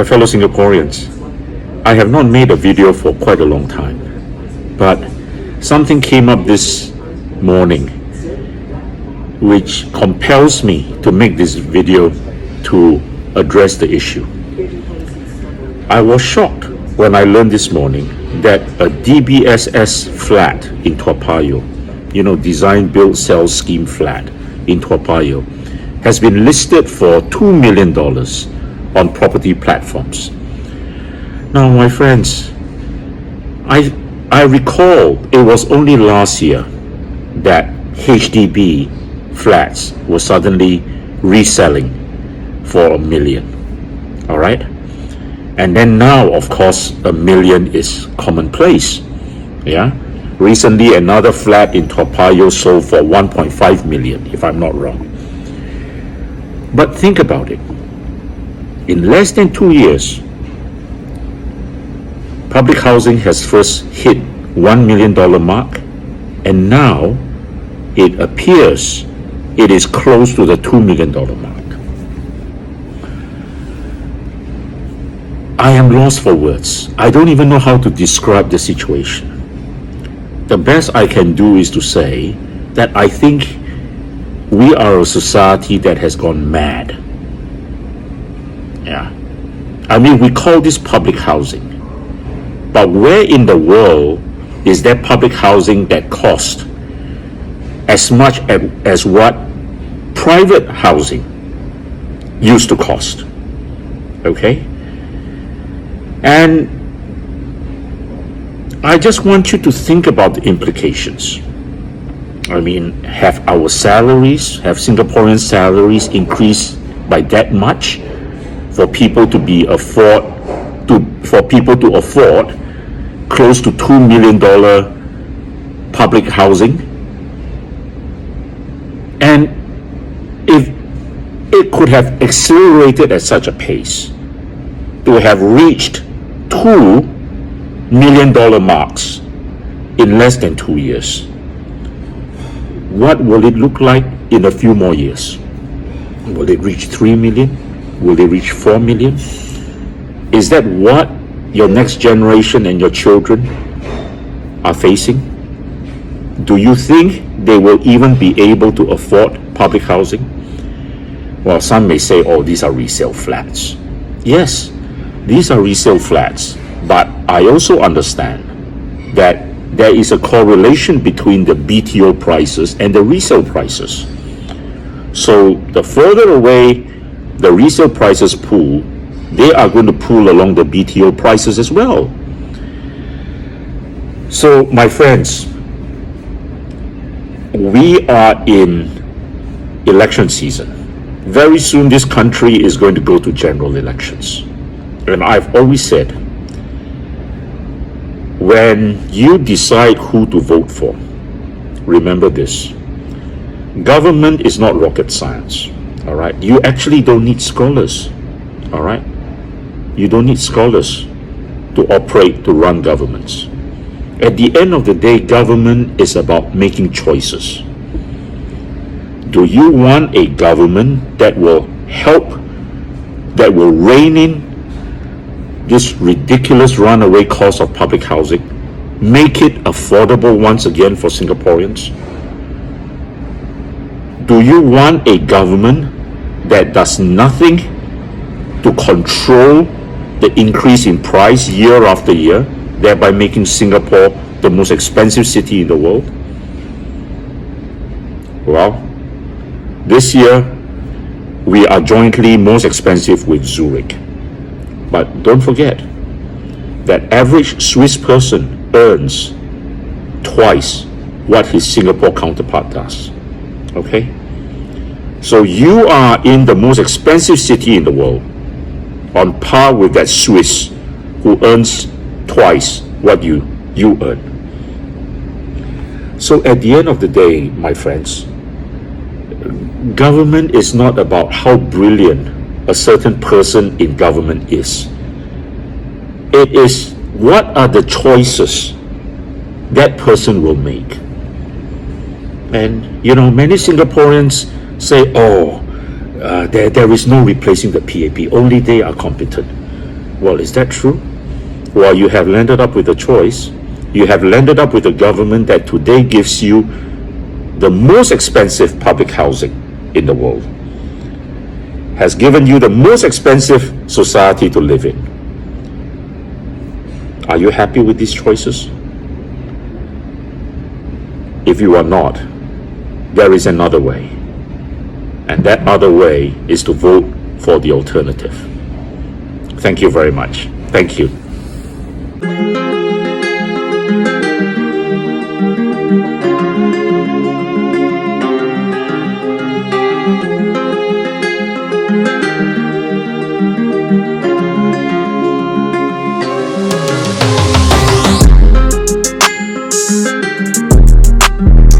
My fellow Singaporeans, I have not made a video for quite a long time, but something came up this morning which compels me to make this video to address the issue. I was shocked when I learned this morning that a DBSS flat in Toa Payoh, design, build, sell scheme flat in Toa Payoh, has been listed for $2 million on property platforms. Now, my friends, I recall it was only last year that HDB flats were suddenly reselling for $1 million. All right? And then now, of course, $1 million is commonplace. Yeah? Recently, another flat in Toa Payoh sold for $1.5 million, if I'm not wrong. But think about it. In less than 2 years, public housing has first hit $1 million mark, and now it appears it is close to the $2 million mark. I am lost for words. I don't even know how to describe the situation. The best I can do is to say that I think we are a society that has gone mad. Yeah. I mean, we call this public housing. But where in the world is there public housing that costs as much as what private housing used to cost? Okay? And I just want you to think about the implications. I mean, have Singaporean salaries increased by that much for people to afford close to $2 million public housing? And if it could have accelerated at such a pace to have reached $2 million marks in less than 2 years, what will it look like in a few more years? Will it reach 3 million? Will it reach 4 million? Is that what your next generation and your children are facing? Do you think they will even be able to afford public housing? Well, some may say, oh, these are resale flats. Yes, these are resale flats, but I also understand that there is a correlation between the BTO prices and the resale prices. So the further away the resale prices pull, they are going to pull along the BTO prices as well. So, my friends, we are in election season. Very soon this country is going to go to general elections. And I've always said, when you decide who to vote for, remember this: government is not rocket science. All right? You actually don't need scholars. All right? You don't need scholars to run governments. At the end of the day, government is about making choices. Do you want a government that will rein in this ridiculous runaway cost of public housing, make it affordable once again for Singaporeans? Do you want a government that does nothing to control the increase in price year after year, thereby making Singapore the most expensive city in the world? Well, this year we are jointly most expensive with Zurich. But don't forget that average Swiss person earns twice what his Singapore counterpart does. Okay? So you are in the most expensive city in the world, on par with that Swiss who earns twice what you earn. So at the end of the day, my friends, government is not about how brilliant a certain person in government is. It is what are the choices that person will make. And many Singaporeans say, there is no replacing the PAP, only they are competent. Well, is that true? Well, you have landed up with a choice. You have landed up with a government that today gives you the most expensive public housing in the world, has given you the most expensive society to live in. Are you happy with these choices? If you are not, there is another way. And that other way is to vote for the alternative. Thank you very much. Thank you.